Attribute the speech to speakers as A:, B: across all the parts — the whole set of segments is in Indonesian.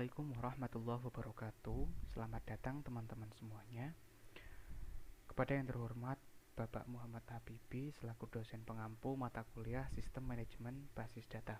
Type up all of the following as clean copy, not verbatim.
A: Assalamualaikum warahmatullahi wabarakatuh. Selamat datang teman-teman semuanya. Kepada yang terhormat Bapak Muhammad Habibi selaku dosen pengampu mata kuliah Sistem Manajemen Basis Data.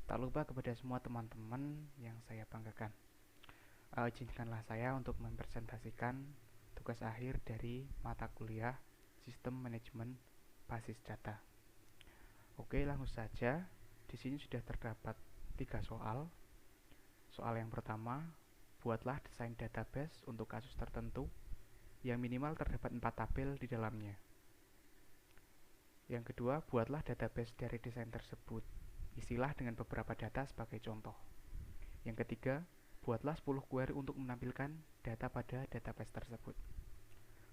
A: Tak lupa kepada semua teman-teman yang saya banggakan. Izinkanlah saya untuk mempresentasikan tugas akhir dari mata kuliah Sistem Manajemen Basis Data. Oke, langsung saja. Di sini sudah terdapat 3 soal. Soal yang pertama, buatlah desain database untuk kasus tertentu yang minimal terdapat 4 tabel di dalamnya. Yang kedua, buatlah database dari desain tersebut. Isilah dengan beberapa data sebagai contoh. Yang ketiga, buatlah 10 query untuk menampilkan data pada database tersebut.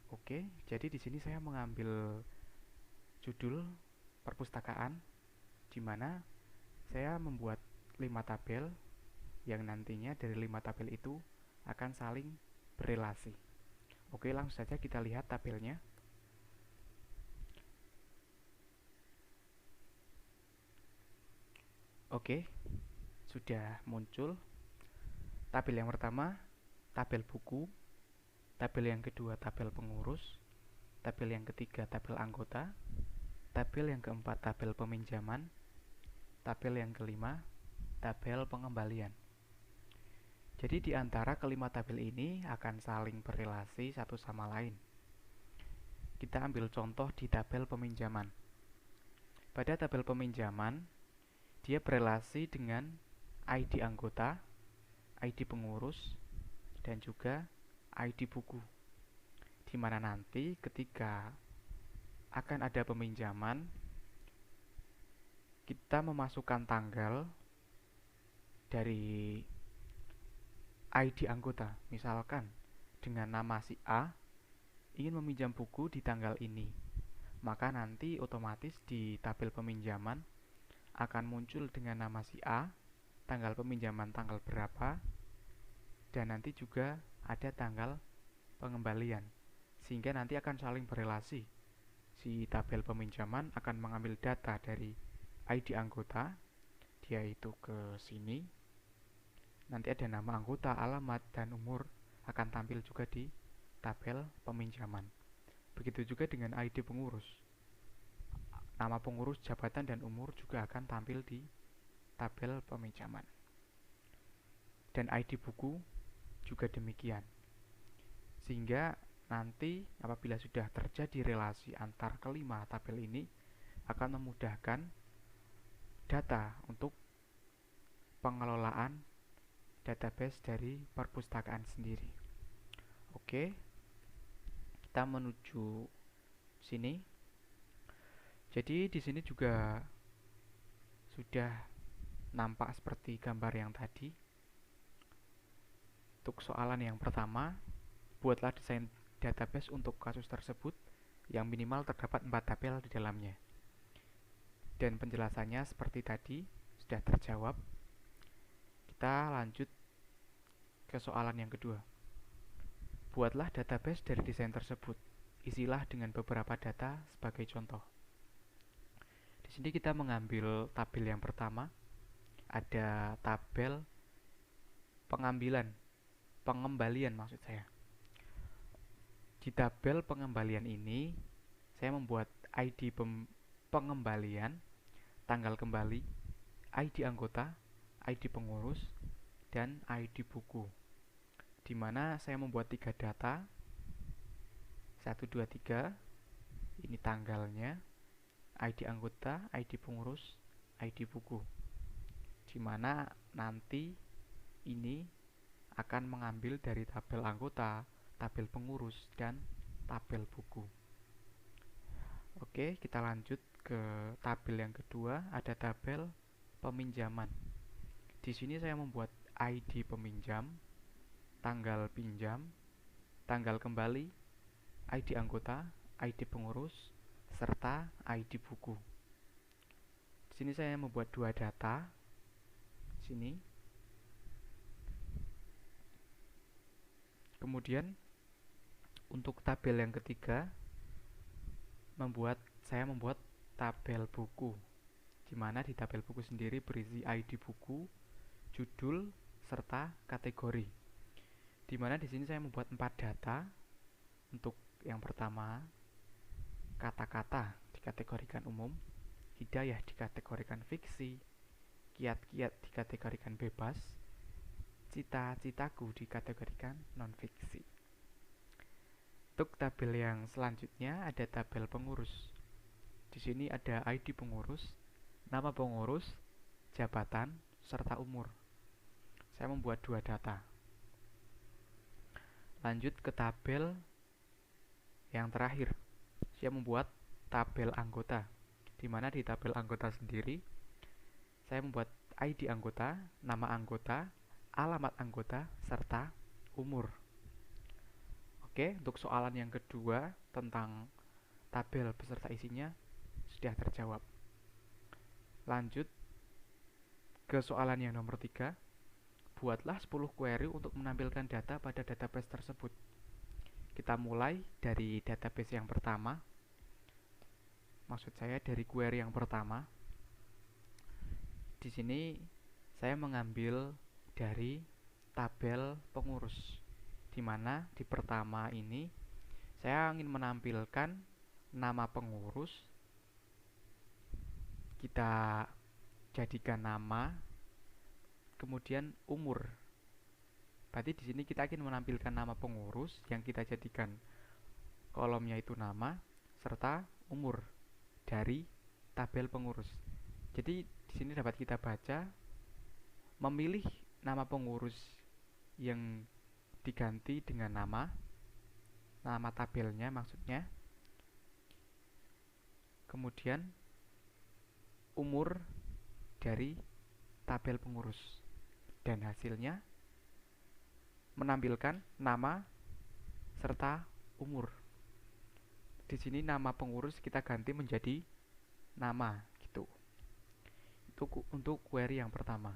A: Oke, jadi di sini saya mengambil judul perpustakaan, di mana saya membuat 5 tabel yang nantinya dari 5 tabel itu akan saling berelasi. Oke, langsung saja kita lihat tabelnya. Oke, sudah muncul. Tabel yang pertama, tabel buku. Tabel yang kedua, tabel pengurus. Tabel yang ketiga, tabel anggota. Tabel yang keempat, tabel peminjaman. Tabel yang kelima, tabel pengembalian. Jadi di antara kelima tabel ini akan saling berelasi satu sama lain. Kita ambil contoh di tabel peminjaman. Pada tabel peminjaman, dia berelasi dengan ID anggota, ID pengurus, dan juga ID buku. Di mana nanti ketika akan ada peminjaman, kita memasukkan tanggal dari ID anggota, misalkan dengan nama si A ingin meminjam buku di tanggal ini, maka nanti otomatis di tabel peminjaman akan muncul dengan nama si A, tanggal peminjaman tanggal berapa, dan nanti juga ada tanggal pengembalian, sehingga nanti akan saling berelasi. Si tabel peminjaman akan mengambil data dari ID anggota, dia itu ke sini. Nanti ada nama anggota, alamat, dan umur akan tampil juga di tabel peminjaman. Begitu juga dengan ID pengurus. Nama pengurus, jabatan, dan umur juga akan tampil di tabel peminjaman. Dan ID buku juga demikian. Sehingga nanti apabila sudah terjadi relasi antar kelima tabel ini akan memudahkan data untuk pengelolaan database dari perpustakaan sendiri. Oke, kita menuju sini. Jadi di sini juga sudah nampak seperti gambar yang tadi. Untuk soalan yang pertama, buatlah desain database untuk kasus tersebut yang minimal terdapat 4 tabel di dalamnya. Dan penjelasannya seperti tadi sudah terjawab. Kita lanjut ke soalan yang kedua. Buatlah database dari desain tersebut. Isilah dengan beberapa data sebagai contoh. Di sini kita mengambil tabel yang pertama. Ada tabel pengembalian maksud saya. Di tabel pengembalian ini saya membuat ID pengembalian, tanggal kembali, ID anggota, ID pengurus, dan ID buku, di mana saya membuat 3 data 1, 2, 3. Ini tanggalnya, ID anggota, ID pengurus, ID buku, di mana nanti ini akan mengambil dari tabel anggota, tabel pengurus, dan tabel buku. Oke, kita lanjut ke tabel yang kedua. Ada tabel peminjaman. Di sini saya membuat ID peminjam, tanggal pinjam, tanggal kembali, ID anggota, ID pengurus, serta ID buku. Di sini saya membuat 2 data. Sini. Kemudian untuk tabel yang ketiga saya membuat tabel buku, di mana di tabel buku sendiri berisi ID buku, judul, serta kategori. Di mana di sini saya membuat 4 data. Untuk yang pertama, kata-kata dikategorikan umum, hidayah dikategorikan fiksi, kiat-kiat dikategorikan bebas, cita-citaku dikategorikan non-fiksi. Untuk tabel yang selanjutnya ada tabel pengurus. Di sini ada ID pengurus, nama pengurus, jabatan, serta umur. Saya membuat 2 data. Lanjut ke tabel yang terakhir. Saya membuat tabel anggota, di mana di tabel anggota sendiri saya membuat ID anggota, nama anggota, alamat anggota, serta umur. Oke, untuk soalan yang kedua tentang tabel beserta isinya sudah terjawab. Lanjut ke soalan yang nomor 3. Buatlah 10 query untuk menampilkan data pada database tersebut. Kita mulai dari database yang pertama. Maksud saya dari query yang pertama. Di sini saya mengambil dari tabel pengurus, di mana di pertama ini saya ingin menampilkan nama pengurus. Kita jadikan nama, kemudian umur. Berarti di sini kita ingin menampilkan nama pengurus yang kita jadikan kolomnya itu nama serta umur dari tabel pengurus. Jadi di sini dapat kita baca, memilih nama pengurus yang diganti dengan nama tabelnya maksudnya. Kemudian umur dari tabel pengurus, dan hasilnya menampilkan nama serta umur. Di sini nama pengurus kita ganti menjadi nama gitu. Itu untuk query yang pertama.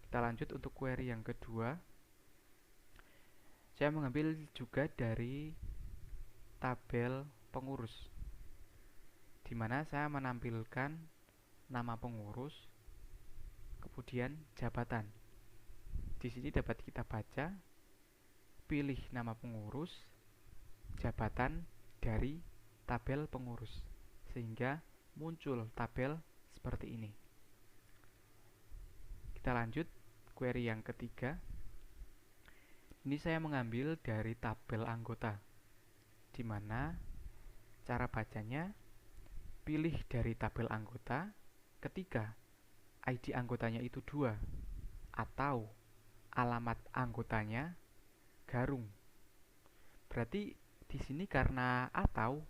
A: Kita lanjut untuk query yang kedua. Saya mengambil juga dari tabel pengurus, di mana saya menampilkan nama pengurus, kemudian jabatan. Di sini dapat kita baca, pilih nama pengurus, jabatan dari tabel pengurus, sehingga muncul tabel seperti ini. Kita lanjut query yang ketiga. Ini saya mengambil dari tabel anggota, di mana cara bacanya, pilih dari tabel anggota ketika ID anggotanya itu 2 atau alamat anggotanya garung. Berarti di sini karena atau,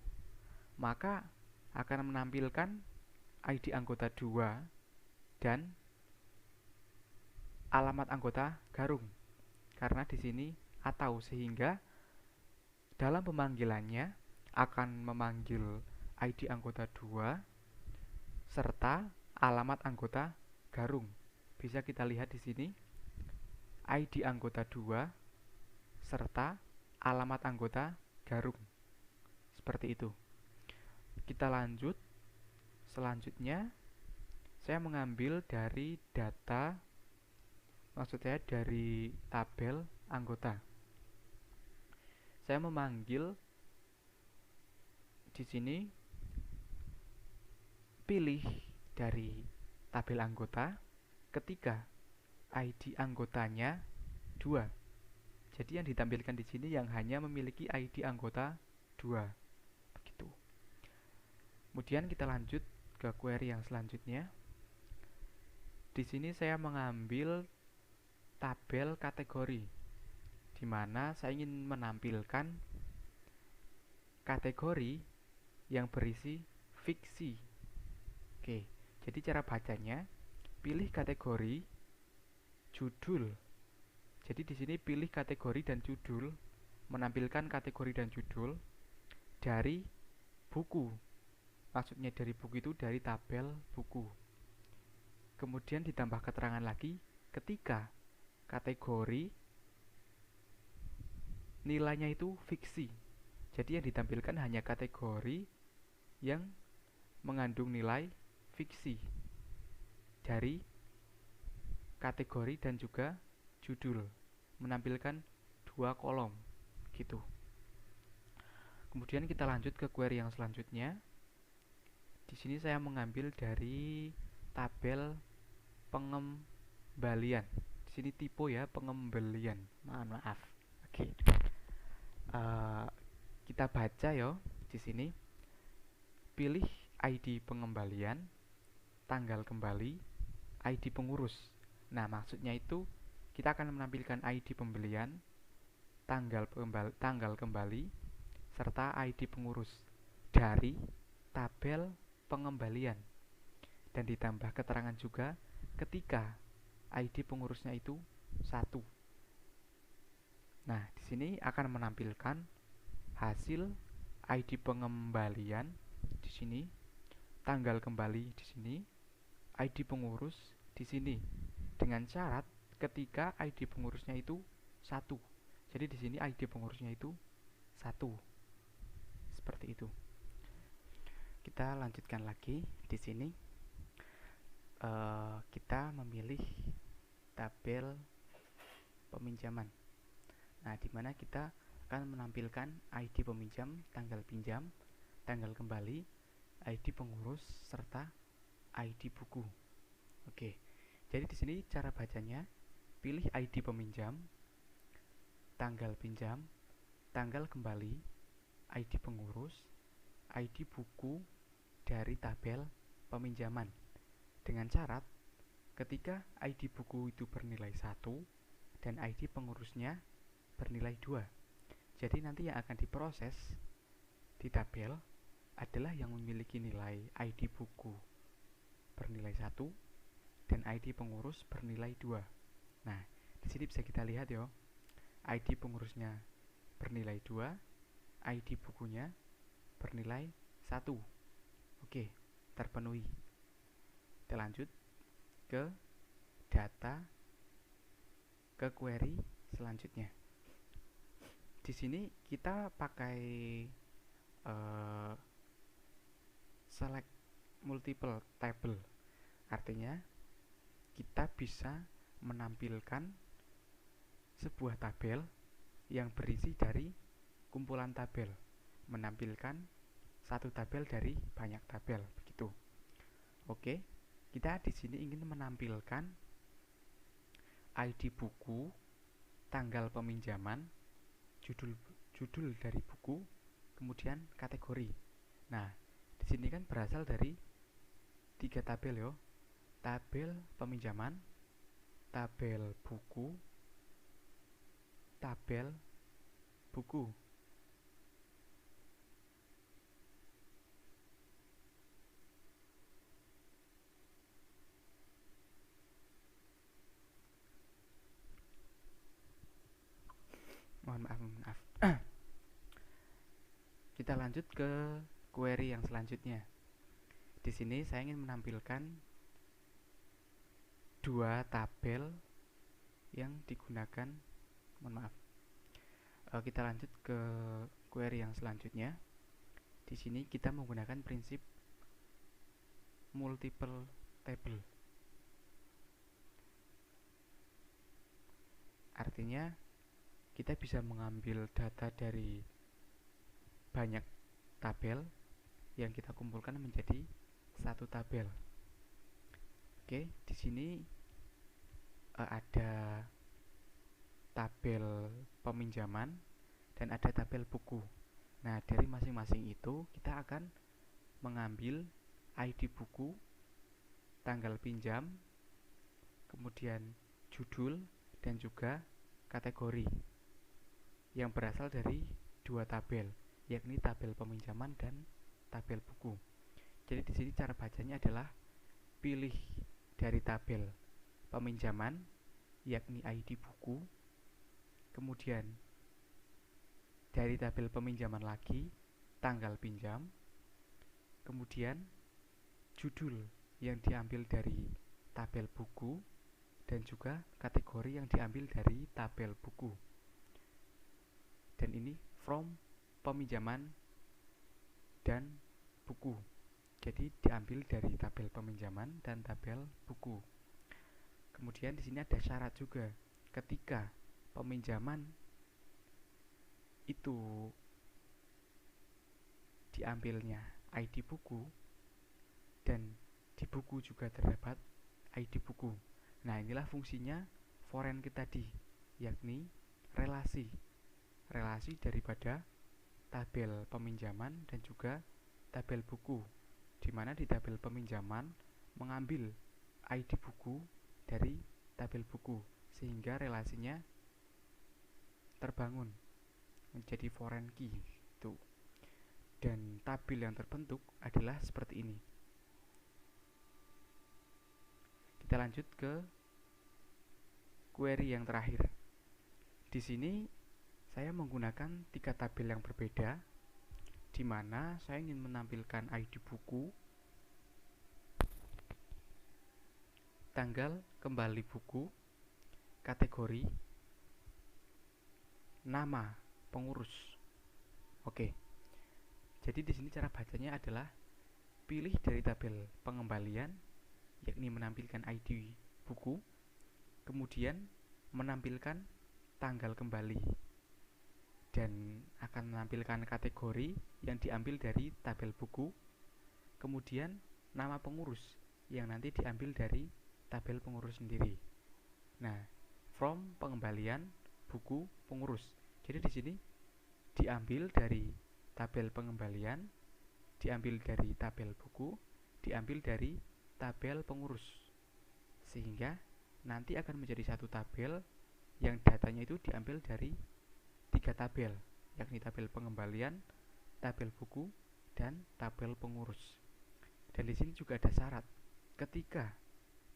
A: maka akan menampilkan ID anggota 2 dan alamat anggota garung. Karena di sini atau, sehingga dalam pemanggilannya akan memanggil ID anggota 2 serta alamat anggota garung. Bisa kita lihat di sini ID anggota 2 serta alamat anggota garung. Seperti itu. Kita lanjut. Selanjutnya saya mengambil dari data, maksud saya dari tabel anggota. Saya memanggil di sini, pilih dari tabel anggota ketika ID anggotanya 2. Jadi yang ditampilkan di sini yang hanya memiliki ID anggota 2. Begitu. Kemudian kita lanjut ke query yang selanjutnya. Di sini saya mengambil tabel kategori, di mana saya ingin menampilkan kategori yang berisi fiksi. Oke, jadi cara bacanya, pilih kategori, judul. Jadi di sini pilih kategori dan judul, menampilkan kategori dan judul dari buku. Maksudnya dari buku itu dari tabel buku. Kemudian ditambah keterangan lagi ketika kategori nilainya itu fiksi. Jadi yang ditampilkan hanya kategori yang mengandung nilai fiksi dari kategori dan juga judul, menampilkan dua kolom gitu. Kemudian kita lanjut ke query yang selanjutnya. Di sini saya mengambil dari tabel pengembalian. Di sini tipe ya, pengembalian. Maaf. Oke. Kita baca ya di sini. Pilih ID pengembalian, tanggal kembali, ID pengurus. Nah, maksudnya itu kita akan menampilkan ID pembelian, tanggal kembali, serta ID pengurus dari tabel pengembalian, dan ditambah keterangan juga ketika ID pengurusnya itu 1. Nah, di sini akan menampilkan hasil ID pengembalian di sini, tanggal kembali di sini, ID pengurus di sini, dengan syarat ketika ID pengurusnya itu 1. Jadi di sini ID pengurusnya itu 1. Seperti itu. Kita lanjutkan lagi di sini. Kita memilih tabel peminjaman. Nah, di mana kita akan menampilkan ID peminjam, tanggal pinjam, tanggal kembali, ID pengurus, serta ID buku. Oke. Jadi di sini cara bacanya, pilih ID peminjam, tanggal pinjam, tanggal kembali, ID pengurus, ID buku dari tabel peminjaman, dengan syarat ketika ID buku itu bernilai 1 dan ID pengurusnya bernilai 2. Jadi nanti yang akan diproses di tabel adalah yang memiliki nilai ID buku bernilai 1 dan ID pengurus bernilai 2. Nah, di sini bisa kita lihat ya, ID pengurusnya bernilai 2, ID bukunya bernilai 1. Oke, terpenuhi. Kita lanjut ke data, ke query selanjutnya. Di sini kita pakai select multiple table. Artinya kita bisa menampilkan sebuah tabel yang berisi dari kumpulan tabel, menampilkan satu tabel dari banyak tabel, begitu. Oke, kita di sini ingin menampilkan ID buku, tanggal peminjaman, judul dari buku, kemudian kategori. Nah, di sini kan berasal dari 3 tabel yo. Tabel peminjaman, tabel buku, tabel buku. Mohon maaf. Kita lanjut ke query yang selanjutnya. Di sini saya ingin menampilkan 2 tabel yang digunakan. Mohon maaf. Kita lanjut ke query yang selanjutnya. Di sini kita menggunakan prinsip multiple table. Artinya kita bisa mengambil data dari banyak tabel yang kita kumpulkan menjadi satu tabel. Oke, di sini ada tabel peminjaman dan ada tabel buku. Nah, dari masing-masing itu kita akan mengambil ID buku, tanggal pinjam, kemudian judul, dan juga kategori yang berasal dari 2 tabel, yakni tabel peminjaman dan tabel buku. Jadi di sini cara bacanya adalah pilih dari tabel peminjaman, yakni ID buku, kemudian dari tabel peminjaman lagi tanggal pinjam, kemudian judul yang diambil dari tabel buku, dan juga kategori yang diambil dari tabel buku. Dan ini from peminjaman dan buku. Jadi diambil dari tabel peminjaman dan tabel buku. Kemudian di sini ada syarat juga. ketika peminjaman itu diambilnya ID buku dan di buku juga terdapat ID buku. Nah, inilah fungsinya foreign key tadi, yakni relasi daripada tabel peminjaman dan juga tabel buku, di mana di tabel peminjaman mengambil ID buku dari tabel buku sehingga relasinya terbangun menjadi foreign key itu. Dan tabel yang terbentuk adalah seperti ini. Kita lanjut ke query yang terakhir. Di sini saya menggunakan 3 tabel yang berbeda, di mana saya ingin menampilkan ID buku, tanggal kembali buku, kategori, nama pengurus. Oke. Jadi di sini cara bacanya adalah pilih dari tabel pengembalian, yakni menampilkan ID buku, kemudian menampilkan tanggal kembali, dan akan menampilkan kategori yang diambil dari tabel buku, kemudian nama pengurus yang nanti diambil dari tabel pengurus sendiri. Nah, from pengembalian buku pengurus. Jadi di sini diambil dari tabel pengembalian, diambil dari tabel buku, diambil dari tabel pengurus, sehingga nanti akan menjadi satu tabel yang datanya itu diambil dari 3 tabel, yakni tabel pengembalian, tabel buku, dan tabel pengurus. Dan di sini juga ada syarat, ketika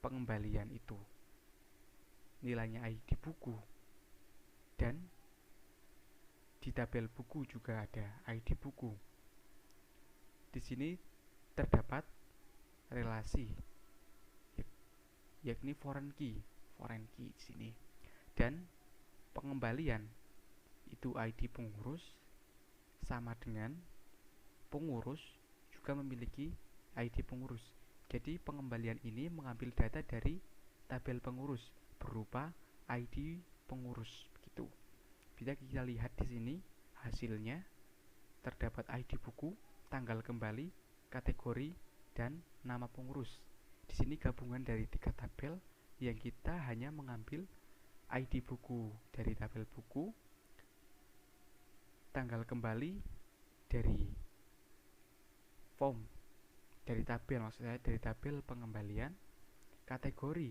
A: pengembalian itu nilainya ID buku dan di tabel buku juga ada ID buku, di sini terdapat relasi, yakni foreign key di sini. Dan pengembalian itu ID pengurus sama dengan pengurus juga memiliki ID pengurus. Jadi pengembalian ini mengambil data dari tabel pengurus berupa ID pengurus begitu. Bisa kita lihat di sini hasilnya terdapat ID buku, tanggal kembali, kategori, dan nama pengurus. Di sini gabungan dari 3 tabel yang kita hanya mengambil ID buku dari tabel buku, tanggal kembali dari form, dari tabel, maksud saya dari tabel pengembalian, kategori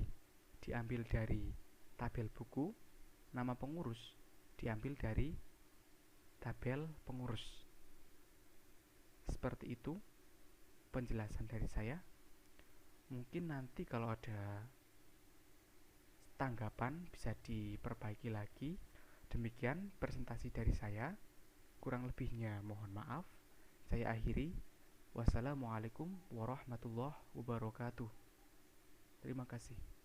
A: diambil dari tabel buku, nama pengurus diambil dari tabel pengurus. Seperti itu penjelasan dari saya. Mungkin nanti kalau ada tanggapan bisa diperbaiki lagi. Demikian presentasi dari saya. Kurang lebihnya mohon maaf. Saya akhiri. Wassalamualaikum warahmatullahi wabarakatuh. Terima kasih.